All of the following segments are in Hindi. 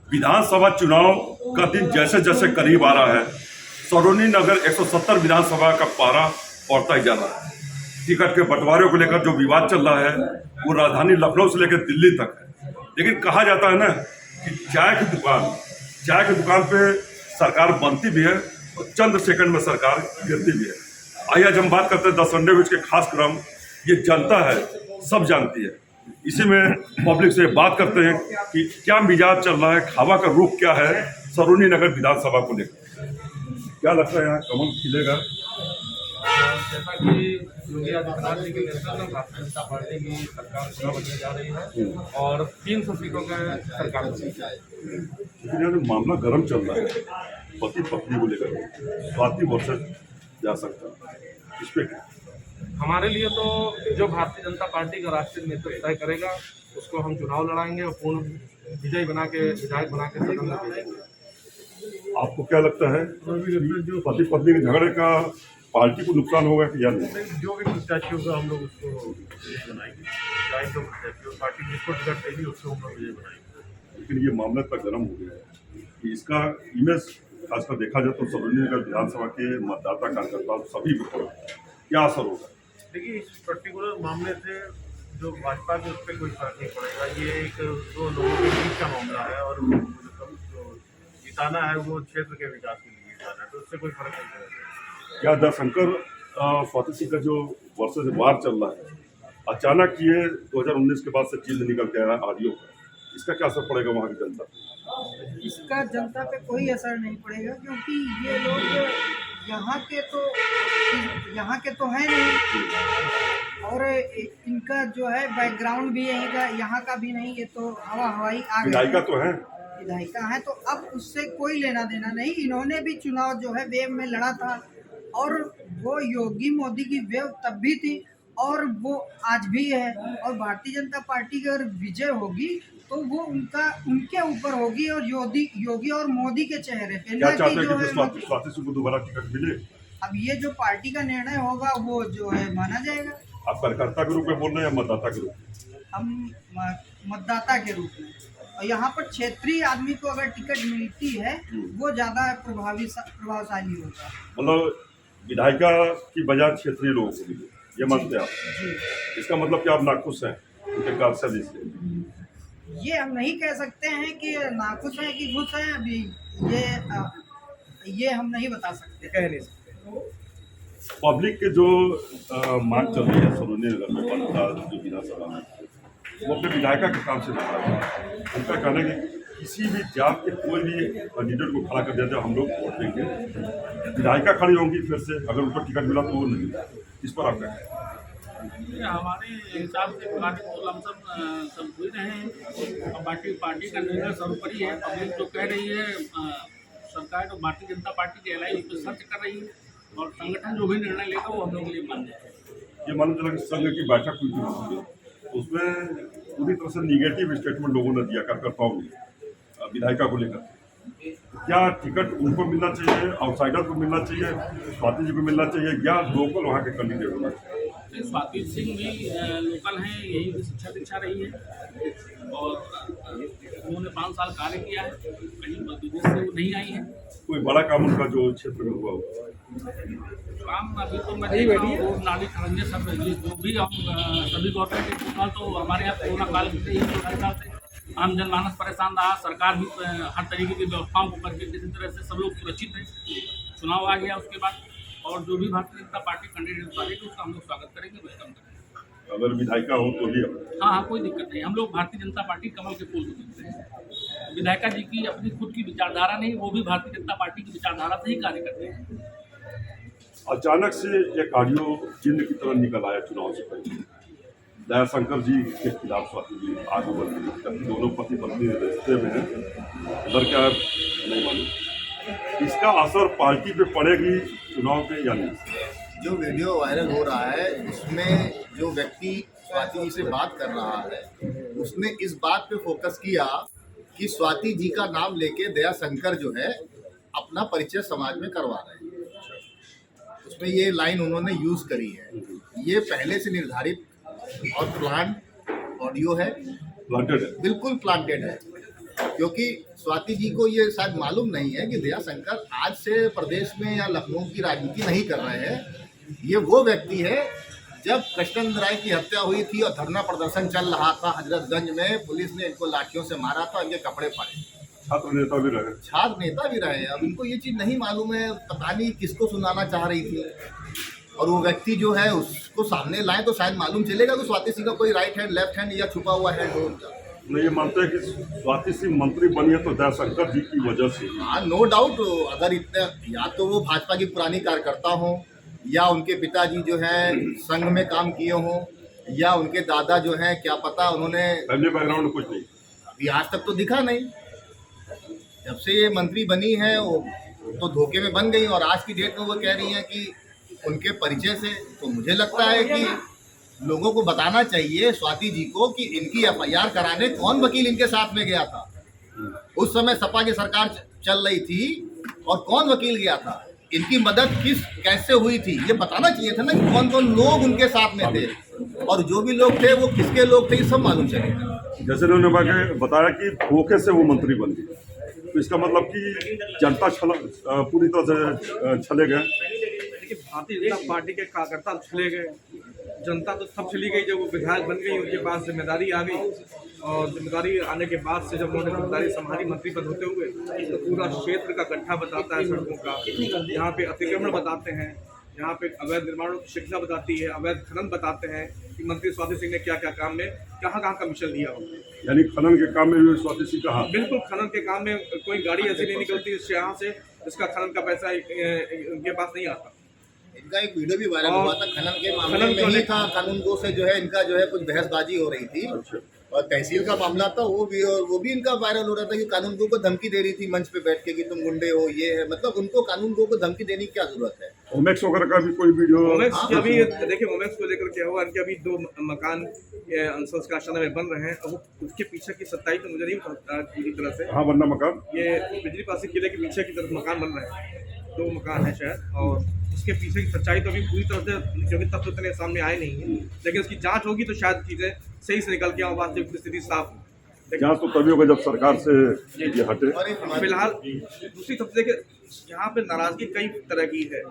विधानसभा चुनाव का दिन जैसे जैसे करीब आ रहा है, सरोनी नगर 170 विधानसभा का पारा बढ़ता ही जा रहा है। टिकट के बंटवारे को लेकर जो विवाद चल रहा है वो राजधानी लखनऊ से लेकर दिल्ली तक है। लेकिन कहा जाता है ना कि चाय की दुकान पे सरकार बनती भी है और चंद सेकंड में सरकार गिरती भी है। आइए आज हम बात करते हैं 10 सैंडविच के खास क्रम। ये जनता है, सब जानती है। इसी में पब्लिक से बात करते हैं कि क्या मिजाज चल रहा है, खावा का रुख क्या है सरोनी नगर विधानसभा को लेकर। क्या लगता है यहाँ कमल खिलेगा? जैसा कि योगी आदित्यनाथ जी के नेतृत्व में भारतीय जनता पार्टी की सरकार चुनाव बनने जा रही है और 300 सीटों का सरकार बनेगी। लेकिन यहाँ जो मामला गर्म चल रहा है पति पत्नी को लेकर, स्वाति वर्सेस जा सकता है, इस पे क्या? हमारे लिए तो जो भारतीय जनता पार्टी का राष्ट्रीय नेतृत्व तय करेगा उसको हम चुनाव लड़ाएंगे और पूर्ण विजयी बना के विधायक बना के सदन में भेजेंगे। आपको क्या लगता है जो पति पत्नी के झगड़े का पार्टी को नुकसान होगा कि या नहीं? जो भी प्रत्याशी होगा हम लोग उसको विजय बनाएंगे। चाहे तो प्रत्याशी और पार्टी जिसको टिकट देगी उसको हम लोग विजय बनाएंगे। लेकिन ये मामला इतना गर्म हो गया है कि इसका इमेज खासकर देखा जाए तो सरोनी नगर विधानसभा के मतदाता कार्यकर्ता सभी पर क्या असर होगा? देखिए, इस पर्टिकुलर मामले से जो भाजपा के उस पर कोई फर्क नहीं पड़ेगा। ये एक दो लोगों के बीच का मामला है और जो जिताना है वो क्षेत्र के विकास के लिए जिताना है, तो उससे कोई फर्क नहीं पड़ेगा। क्या दरशंकर स्वाति सिंह का जो वर्षों से वार चल रहा है, अचानक ये 2019 के बाद से चीज निकल के आया आरडीओ का, इसका क्या असर पड़ेगा वहाँ की जनता पे? इसका जनता पे कोई असर नहीं पड़ेगा क्योंकि ये लोग यहाँ के तो हैं नहीं और इनका जो है बैकग्राउंड भी यहीं का यहाँ का भी नहीं। ये तो हवाई आ गए, विधायिका तो है, विधायिका है, तो अब उससे कोई लेना देना नहीं। इन्होंने भी चुनाव जो है वेव में लड़ा था और वो योगी मोदी की वेव तब भी थी और वो आज भी है। और भारतीय जनता पार्टी की अगर विजय होगी तो वो उनके ऊपर होगी और योगी और मोदी के चेहरे पे। क्या चाहते हैं कि स्वाति सिंह को दोबारा टिकट मिले? अब ये जो पार्टी का निर्णय होगा वो जो है माना जाएगा। आप कार्यकर्ता के रूप में बोल रहे हैं या मतदाता के रूप में? हम मतदाता के रूप में, और यहाँ पर क्षेत्रीय आदमी को अगर टिकट मिलती है वो ज्यादा प्रभावशाली होगा। मतलब विधायिका की बजाय क्षेत्रीय लोगों को मिले, ये मानते हैं आप? इसका मतलब कि आप नाखुश हैं उनके कार्यशैली से? ये हम नहीं कह सकते हैं कि नाखुश हैं कि खुश हैं। अभी ये हम नहीं बता सकते, कह नहीं सकते। पब्लिक के जो मांग चल रही है सरोनी नगर में बनता जो विधानसभा में, वो अपने विधायिका के काम से निकाल रहा है। उनका कहना है कि किसी भी जात के कोई भी कैंडिडेट को खड़ा कर दिया जाए हम लोग वोट देंगे, विधायिका खड़ी होंगी फिर से, अगर उनको टिकट मिला तो वो नहीं। इस पर आप क्या कहें? हमारे हिसाब से लमसम सब हुई रहे हैं और पार्टी का निर्णय सर्वोपरि है। पब्लिक जो कह रही है, सरकार तो भारतीय जनता पार्टी की एलआई उस पर सर्च कर रही है और संगठन जो भी निर्णय लेगा वो हम लोग के लिए मान्य है। ये मालूम चला कि संघ की बैठक हुई थी, उसमें पूरी तरह से निगेटिव स्टेटमेंट लोगों ने दिया कार्यकर्ताओं ने विधायिका को लेकर। क्या टिकट उनको मिलना चाहिए, आउटसाइडर को मिलना चाहिए, स्वाति जी को मिलना चाहिए, या लोकल वहाँ के कैंडिडेट होना चाहिए? स्वाति सिंह भी लोकल हैं, यही शिक्षा दीक्षा रही है और उन्होंने 5 साल कार्य किया है, कहीं विदेश से वो नहीं आई है। कोई बड़ा काम उनका जो क्षेत्र में हुआ हो? काम अभी तो मैं देख रहा हूँ नाली खरंजे सब जो भी हम सभी गवर्नमेंट के तो हमारे यहाँ कोरोना काल से ही 2-2.5 साल से आम जनमानस परेशान रहा। सरकार भी हर तरीके की व्यवस्थाओं को करके किसी तरह से सब लोग सुरक्षित हैं। चुनाव आ गया उसके बाद और जो भी Bharatiya Janata party candidate party उसका हम लोग स्वागत करेंगे, वेलकम करेंगे। अगर विधायिका हो तो भी? हाँ, कोई दिक्कत नहीं। हम लोग भारतीय जनता पार्टी कमल के फूल को देखते हैं। विधायिका जी की अपनी खुद की विचारधारा नहीं, वो भी भारतीय जनता पार्टी की विचारधारा से ही कार्य करते हैं। अचानक से एक ऑडियो चिन्ह की तरह निकल आया चुनाव से पहले, दयाशंकर जी के खिलाफ स्वाति जी आगे बढ़ गई, दोनों पति पत्नी रिश्ते में हैं, उधर क्या नहीं मालूम। इसका असर पार्टी पे पड़ेगी चुनाव पे या नहीं? जो वीडियो वायरल हो रहा है उसमें जो व्यक्ति स्वाति जी से बात कर रहा है उसने इस बात पे फोकस किया कि स्वाति जी का नाम लेके दयाशंकर जो है अपना परिचय समाज में करवा रहे हैं। उसमें ये लाइन उन्होंने यूज करी है। ये पहले से निर्धारित और प्लान ऑडियो है, प्लांटेड है, बिल्कुल प्लांटेड है। क्योंकि स्वाति जी को ये शायद मालूम नहीं है कि दयाशंकर आज से प्रदेश में या लखनऊ की राजनीति नहीं कर रहे हैं। ये वो व्यक्ति है, जब कृष्णेंद्र राय की हत्या हुई थी और धरना प्रदर्शन चल रहा था हजरतगंज में, पुलिस ने इनको लाठियों से मारा था, इनके कपड़े फाड़े। छात्र नेता भी रहे। छात्र नेता भी रहे। अब इनको ये चीज़ नहीं मालूम है, पता नहीं किसको सुनाना चाह रही थी। और वो व्यक्ति जो है उसको सामने लाए तो शायद मालूम चलेगा कि स्वाति सिंह का कोई राइट हैंड, लेफ्ट हैंड या छुपा हुआ हैंड हो उनका। मैं ये मानते हैं कि स्वाति सिंह मंत्री बनी है तो दयाशंकर जी की वजह से। हाँ, नो डाउट। अगर इतने, या तो वो भाजपा की पुरानी कार्यकर्ता हो, या उनके पिताजी जो है संघ में काम किए हों, या उनके दादा जो हैं, क्या पता उन्होंने, फैमिली बैकग्राउंड कुछ नहीं, अभी आज तक तो दिखा नहीं। जब से ये मंत्री बनी है वो तो धोखे में बन गई, और आज की डेट में वो कह रही हैं कि उनके परिचय से। तो मुझे लगता है कि लोगों को बताना चाहिए स्वाति जी को कि इनकी एफआईआर कराने कौन वकील इनके साथ में गया था। उस समय सपा की सरकार चल रही थी और कौन वकील गया था, इनकी मदद कैसे हुई थी, ये बताना चाहिए था ना कि कौन कौन लोग उनके साथ में थे, और जो भी लोग थे वो किसके लोग थे, ये सब मालूम चलेगा। जैसे उन्होंने बताया कि धोखे से वो मंत्री बन गई, तो इसका मतलब कि जनता पूरी तरह से छले गए। देखिए, भारतीय जनता पार्टी के कार्यकर्ता चले गए, जनता तो सब चली गई। जब वो विधायक बन गई, उनके पास जिम्मेदारी आ गई, और जिम्मेदारी आने के बाद से जब उन्होंने जिम्मेदारी संभाली मंत्री पद होते हुए, तो पूरा क्षेत्र का गड्ढा बताता है सड़कों का, यहाँ पे अतिक्रमण बताते हैं, यहाँ पे अवैध निर्माणों की शिक्षा बताती है, अवैध खनन बताते हैं कि मंत्री स्वाति सिंह ने क्या क्या काम में कहाँ कमीशन दिया हो। यानी खनन के काम में भी स्वाति सिंह कहा। बिल्कुल, खनन के काम में कोई गाड़ी ऐसी नहीं निकलती यहाँ से जिसका खनन का पैसा इनके पास नहीं आता। इनका एक वीडियो भी वायरल हुआ था खनन के मामले में ही था। कानून को से जो है इनका जो है कुछ बहसबाजी हो रही थी। अच्छा। और तहसील का मामला था वो भी इनका वायरल हो रहा था कि कानून को धमकी दे रही थी मंच पे बैठ के कि तुम गुंडे हो, ये है। मतलब उनको कानून को धमकी देने की क्या जरूरत है। ओमेक्स वगैरह का भी कोई वीडियो। ओमेक्स की अभी देखिए, ओमेक्स को लेकर क्या हुआ, इनके अभी 2 मकान संस्कार शाला में बन रहे हैं, और उसके पीछे की सच्चाई तो मुझे नहीं पता पूरी तरह से। हाँ, बनना मकान, ये बिजली पासी किले के पीछे की तरफ मकान बन रहे हैं, 2 मकान है शायद, और उसके पीछे की सच्चाई तो अभी पूरी तरह से, क्योंकि तब तो इतने सामने आए नहीं है, लेकिन उसकी जांच होगी तो शायद चीज़ें सही से निकल के आए, वास्तविक स्थिति साफ हो। जांच तो तभी होगा जब सरकार से ये हटे। फिलहाल दूसरी सबसे देखिए, यहाँ पे नाराजगी कई तरह की है।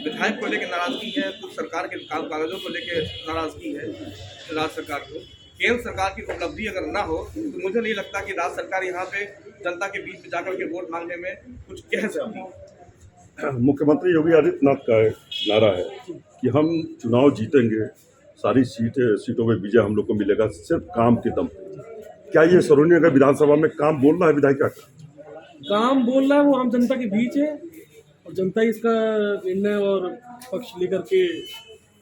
विधायक को लेकर नाराजगी है, कुछ सरकार के कागजों को लेकर नाराजगी है राज्य सरकार को। केंद्र सरकार की उपलब्धि अगर ना हो तो मुझे नहीं लगता कि राज्य सरकार यहाँ पे जनता के बीच में जाकर के वोट मांगने में कुछ कह सकती है। मुख्यमंत्री योगी आदित्यनाथ का नारा है कि हम चुनाव जीतेंगे, सारी सीटों में विजय हम लोग को मिलेगा सिर्फ काम के दम। क्या ये सरोनी नगर विधानसभा में काम बोल रहा है विधायक का? काम बोल रहा है, वो आम जनता के बीच है, और जनता इसका निर्णय और पक्ष लेकर के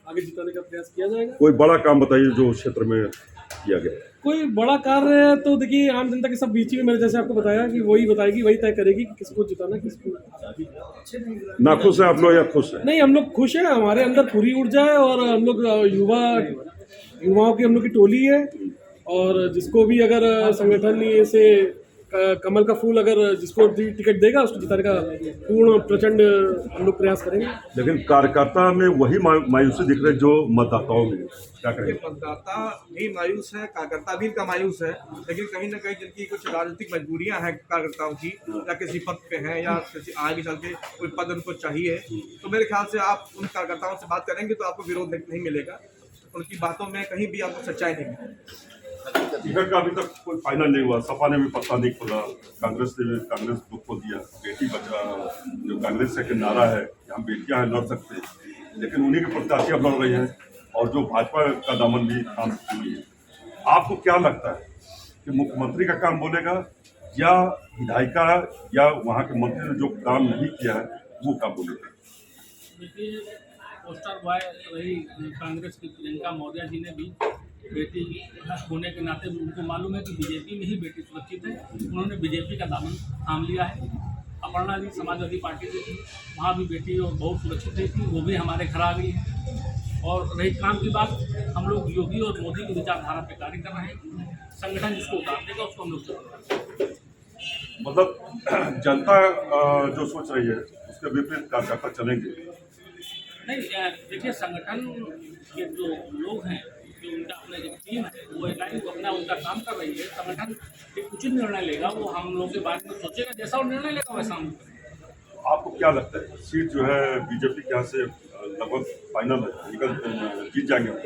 आगे जिताने का प्रयास किया जाएगा। कोई बड़ा काम बताइए जो क्षेत्र में किया गया। कोई बड़ा कार्य है तो देखिए, आम जनता के सब बीच में, मैंने जैसे आपको बताया कि वही बताएगी, वही तय करेगी कि किसको जिताना, किसको। ना खुश है आप लोग या खुश है? नहीं, हम लोग खुश हैं, हमारे अंदर पूरी ऊर्जा है, और हम लोग युवाओं की हम लोग की टोली है, और जिसको भी अगर संगठन ऐसे कमल का फूल अगर जिसको टिकट देगा उसको जिताने का पूर्ण प्रचंड हम लोग प्रयास करेंगे। लेकिन कार्यकर्ता में वही मायूसी दिख रहे जो मतदाताओं में। क्या करेंगे? मतदाता भी मायूस है, कार्यकर्ता भी इनका मायूस है, लेकिन कहीं ना कहीं जिनकी कुछ राजनीतिक मजबूरियां हैं कार्यकर्ताओं की, या किसी पद पे हैं, या किसी आगे चल के कोई पद उनको चाहिए, तो मेरे ख्याल से आप उन कार्यकर्ताओं से बात करेंगे तो आपको विरोध नहीं मिलेगा। उनकी बातों में कहीं भी आपको सच्चाई नहीं मिलेगी। टिकट का अभी तक कोई फाइनल नहीं हुआ, सपा ने भी पत्ता नहीं खोला, कांग्रेस को खोल दिया। बेटी बचाओ जो कांग्रेस का नारा है कि हम बेटियां हैं, लड़ सकते हैं, लेकिन उन्हीं के प्रत्याशी अब लड़ रही हैं, और जो भाजपा का दामन भी थाम चुकी है। आपको क्या लगता है कि मुख्यमंत्री का काम बोलेगा, या विधायिका या वहाँ के मंत्री ने जो काम नहीं किया है वो काम बोलेगा? देखिए, पोस्टर बॉय रही कांग्रेस की प्रियंका मौर्य जी ने भी बेटी होने के नाते उनको मालूम है कि बीजेपी में ही बेटी सुरक्षित है, उन्होंने बीजेपी का दामन थाम लिया है। अपर्णा जी समाजवादी पार्टी से थी, वहाँ भी बेटी और बहुत सुरक्षित रही थी, वो भी हमारे घर आ गई है। और रही काम की बात, हम लोग योगी और मोदी की विचारधारा पे कार्य कर रहे हैं। संगठन जिसको उतार देगा उसको हम लोग चलाएंगे। मतलब जनता जो सोच रही है उसके विपरीत कार्यकर्ता चलेंगे? नहीं, देखिए, संगठन के जो लोग हैं जो उनका अपने जो टीम है वो लाइन को अपना उनका काम कर रही है। संगठन एक उचित निर्णय लेगा, वो हम लोगों के बारे में सोचेगा, जैसा वो निर्णय लेगा वैसा हम करेंगे। आपको क्या लगता है सीट जो है बीजेपी के यहाँ से लगभग फाइनल है, निकल जीत जाएंगे हम लोग?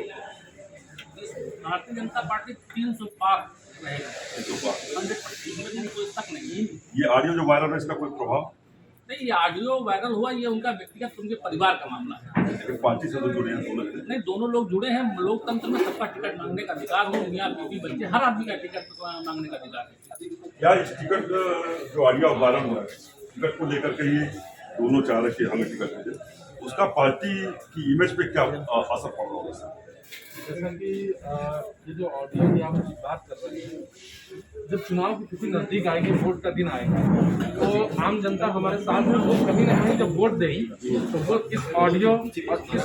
भारतीय जनता पार्टी 300 पार रहेगा, तो बात 100%, इसमें कोई शक नहीं। ये ऑडियो जो वायरल है इसका कोई प्रभाव? नहीं, ये ऑडियो वायरल हुआ, ये उनका व्यक्तिगत उनके परिवार का मामला है। लेकिन पार्टी से तो जुड़े हैं दोनों से। नहीं, दोनों लोग जुड़े हैं। लोकतंत्र में सबका टिकट मांगने का अधिकार हो, मियाँ बीवी बच्चे, हर आदमी का टिकट मांगने का अधिकार है। क्या इस टिकट जो ऑडियो वायरल हुआ है, टिकट को लेकर के ही दोनों चाह रहे कि हमें टिकट मिले, उसका पार्टी की इमेज पे क्या असर पड़ रहा होगा? जैसा कि ये जो ऑडियो की आप बात कर रहे हैं, जब चुनाव की तिथि नज़दीक आएगी, वोट का दिन आएगा, तो आम जनता हमारे साथ में, वो कहीं ना कहीं जब वोट देगी तो वो इस ऑडियो और इस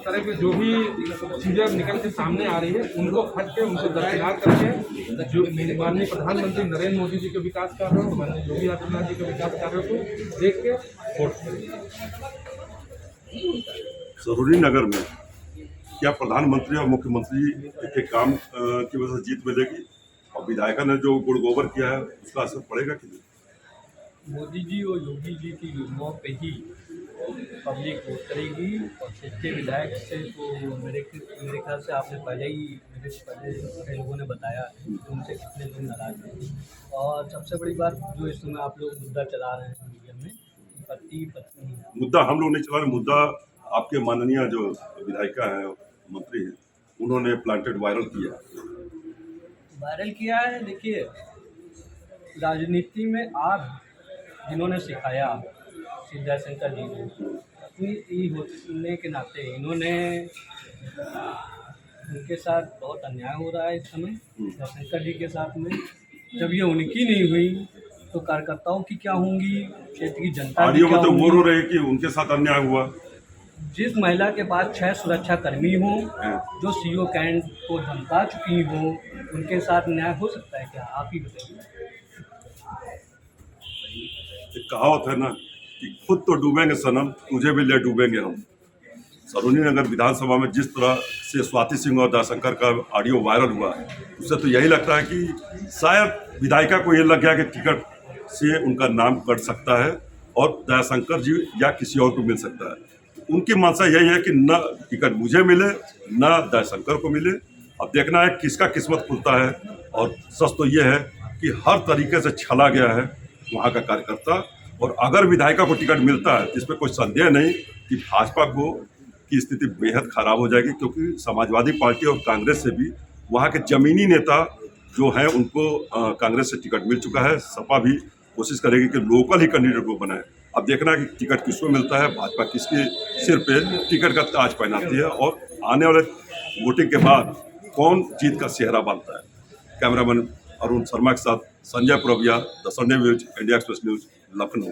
तरह की जो भी चीज़ें निकल के सामने आ रही है उनको हट के, उनको दरकिनार करके, जो माननीय प्रधानमंत्री नरेंद्र मोदी जी के विकास कार्यों को, माननीय योगी आदित्यनाथ जी के विकास कार्यों को देख के वोट करेंगे। सरोनी नगर में क्या प्रधानमंत्री और मुख्यमंत्री के काम की वजह से जीत मिलेगी, और विधायका ने जो गुड़ गोबर किया है उसका असर पड़ेगा कि नहीं? मोदी जी और योगी जी की योजनाओं पे ही पब्लिक वोट करेगी। और छः विधायक से तो मेरे ख्याल से आपने मेरे पहले लोगों ने बताया कि उनसे कितने लोग नाराज हैं। और सबसे बड़ी बात जो इस समय आप लोग मुद्दा चला रहे हैं मीडिया में, पति पत्नी, मुद्दा हम लोग नहीं चला रहे, मुद्दा आपके माननीय जो विधायिका है, मंत्री हैं, उन्होंने प्लांटेड वायरल किया है। देखिए, राजनीति में आग जिन्होंने सिखाया श्री जयशंकर जी ने, अपनी होने के नाते इन्होंने, उनके साथ बहुत अन्याय हो रहा है इस समय जयशंकर जी के साथ में। जब ये उनकी नहीं हुई तो कार्यकर्ताओं की क्या होंगी, क्षेत्र की जनता की क्या तो वो रो होंगी। रहे कि उनके साथ अन्याय हुआ। जिस महिला के पास 6 सुरक्षा कर्मी हो, जो सीओ कैंट को धमका चुकी हो, उनके साथ न्याय हो सकता है क्या? आप ही बताइए। एक कहावत है ना कि खुद तो डूबेंगे सनम, तुझे भी ले डूबेंगे हम। सरोनी नगर विधानसभा में जिस तरह से स्वाति सिंह और दयाशंकर का ऑडियो वायरल हुआ है, उससे तो यही लगता है कि शायद विधायिका को ये लग गया कि टिकट से उनका नाम कट सकता है और दयाशंकर जी या किसी और को मिल सकता है। उनकी मंशा यही है कि न टिकट मुझे मिले, न दयाशंकर को मिले। अब देखना है किसका किस्मत खुलता है। और सच तो ये है कि हर तरीके से छला गया है वहाँ का कार्यकर्ता। और अगर विधायिका को टिकट मिलता है, जिसमें कोई संदेह नहीं कि भाजपा को की स्थिति बेहद खराब हो जाएगी, क्योंकि समाजवादी पार्टी और कांग्रेस से भी वहाँ के जमीनी नेता जो हैं उनको कांग्रेस से टिकट मिल चुका है। सपा भी कोशिश करेगी कि लोकल ही कैंडिडेट को बनाए। अब देखना है कि टिकट किसको मिलता है, भाजपा किसके सिर पे टिकट का ताज पहनाती है, और आने वाले वोटिंग के बाद कौन जीत का सेहरा बनता है। कैमरामैन अरुण शर्मा के साथ Sanjay Purvia, the Sunday news, India express news, Lucknow.